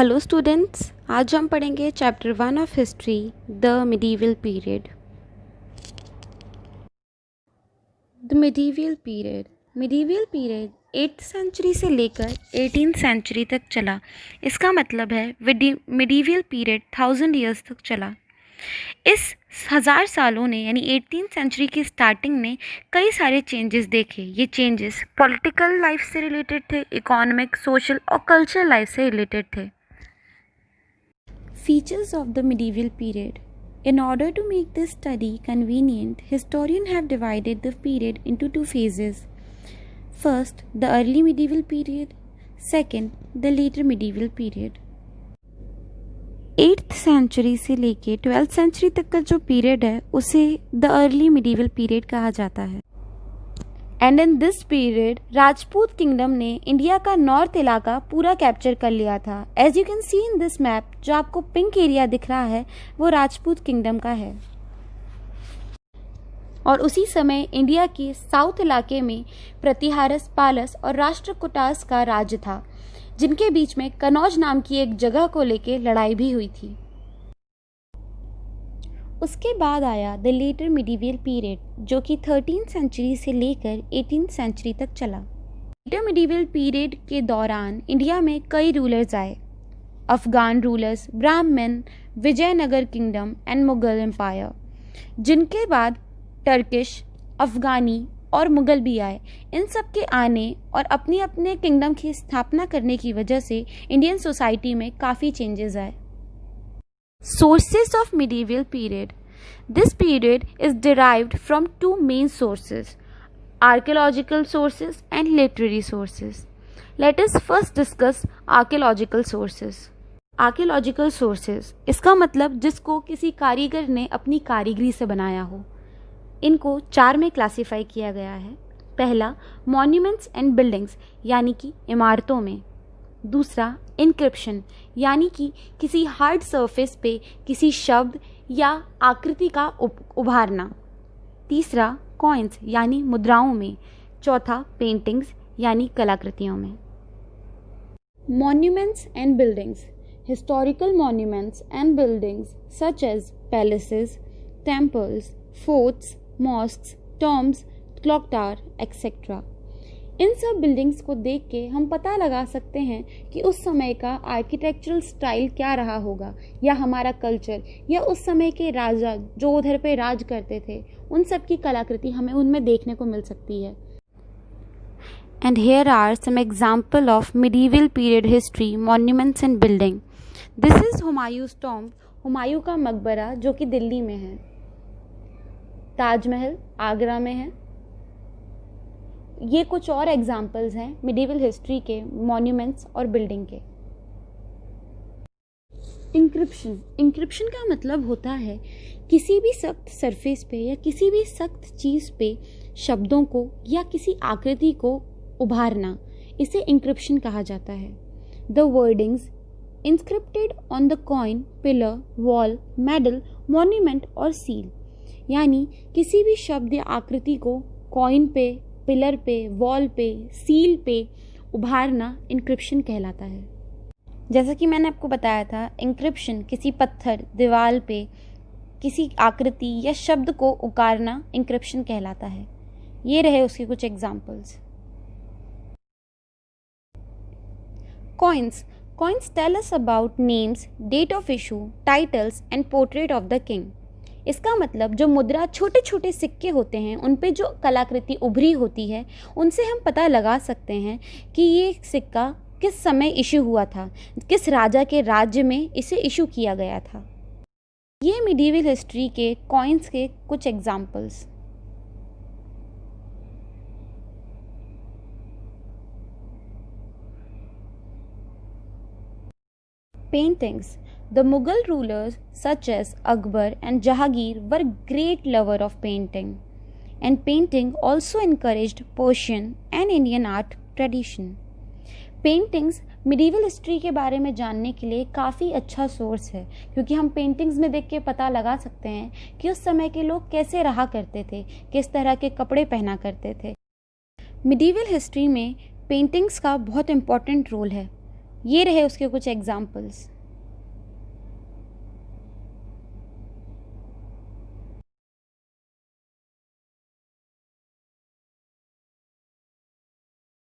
Hello students, आज हम पढ़ेंगे chapter 1 of history, the medieval period. The medieval period 8th century से लेकर 18th सेंचुरी तक चला। इसका मतलब है मिडीवल पीरियड 1000 ईयर्स तक चला। इस 1000 सालों ने यानी 18th सेंचुरी की स्टार्टिंग ने कई सारे चेंजेस देखे। ये चेंजेस पॉलिटिकल लाइफ से रिलेटेड थे, इकोनॉमिक, सोशल और कल्चरल लाइफ से रिलेटेड थे। Features of the medieval period. In order to make this study convenient, historians have divided the period into two phases. First, the early medieval period. Second, the later medieval period. 8th century से लेके 12th century तक का जो period है उसे the early medieval period कहा जाता है। And in this period Rajput kingdom ने इंडिया का नॉर्थ इलाका पूरा कैप्चर कर लिया था। As you can see in this map, जो आपको पिंक एरिया दिख रहा है वो राजपूत किंगडम का है। और उसी समय इंडिया के साउथ इलाके में प्रतिहारस, पालस और राष्ट्रकूटास का राज्य था, जिनके बीच में कनौज नाम की एक जगह को लेकर लड़ाई भी हुई थी। उसके बाद आया द लेटर मिडीवल पीरियड, जो कि 13th सेंचुरी से लेकर 18th सेंचुरी तक चला। लेटर मिडीवल पीरियड के दौरान इंडिया में कई रूलर्स आए। Afghan rulers, Brahmin, Vijayanagara kingdom and Mughal empire, जिनके बाद टर्किश, अफगानी और मुगल भी आए। इन सब के आने और अपने अपने किंगडम की स्थापना करने की वजह से इंडियन सोसाइटी में काफ़ी चेंजेस आए। Sources of medieval period. This period is derived from two main sources, archaeological sources and literary sources. Let us first discuss archaeological sources. Archaeological sources, इसका मतलब जिसको किसी कारीगर ने अपनी कारीगरी से बनाया हो। इनको 4 में क्लासिफाई किया गया है। पहला, मॉन्यूमेंट्स एंड बिल्डिंग्स, यानी कि इमारतों में। दूसरा, इनक्रिप्शन, यानी कि किसी हार्ड सरफेस पे किसी शब्द या आकृति का उभारना। तीसरा, कॉइन्स, यानी मुद्राओं में। चौथा, पेंटिंग्स, यानी कलाकृतियों में। Monuments and buildings. Historical monuments and buildings such as palaces, temples, forts, mosques, tombs, clock tower etcetera. इन सब बिल्डिंग्स को देख के हम पता लगा सकते हैं कि उस समय का आर्किटेक्चरल स्टाइल क्या रहा होगा, या हमारा कल्चर, या उस समय के राजा जो उधर पे राज करते थे, उन सब की कलाकृति हमें उनमें देखने को मिल सकती है। And here are some example of medieval period history, monuments and building. This is Humayun's tomb, Humayun का मकबरा, जो कि दिल्ली में है। ताजमहल आगरा में है। ये कुछ और एग्जाम्पल्स हैं मिडीवल हिस्ट्री के मॉन्यूमेंट्स और बिल्डिंग के। इंक्रिप्शन का मतलब होता है किसी भी सख्त सरफेस पे या किसी भी सख्त चीज़ पे शब्दों को या किसी आकृति को उभारना, इसे इंक्रिप्शन कहा जाता है। The wordings inscripted on the coin, pillar, wall, medal, monument और सील, यानी किसी भी शब्द या आकृति को कॉइन पे, पिलर पे, वॉल पे, सील पे उभारना इंक्रिप्शन कहलाता है। जैसा कि मैंने आपको बताया था, इंक्रिप्शन किसी पत्थर, दीवार पे किसी आकृति या शब्द को उकारना इंक्रिप्शन कहलाता है। ये रहे उसके कुछ examples. Coins tell us about names, date of issue, titles and portrait of the king. इसका मतलब जो मुद्रा, छोटे छोटे सिक्के होते हैं, उन पे जो कलाकृति उभरी होती है, उनसे हम पता लगा सकते हैं कि ये सिक्का किस समय इशू हुआ था, किस राजा के राज्य में इसे इशू किया गया था। ये मिडीवल हिस्ट्री के कॉइन्स के कुछ examples. Paintings. The Mughal rulers such as Akbar and Jahangir were great lover of painting, and painting also encouraged Persian and Indian art tradition. Paintings medieval history के बारे में जानने के लिए काफ़ी अच्छा सोर्स है, क्योंकि हम पेंटिंग्स में देख के पता लगा सकते हैं कि उस समय के लोग कैसे रहा करते थे, किस तरह के कपड़े पहना करते थे। मिडीवल हिस्ट्री में पेंटिंग्स का बहुत इम्पोर्टेंट रोल है। ये रहे उसके कुछ एग्जाम्पल्स।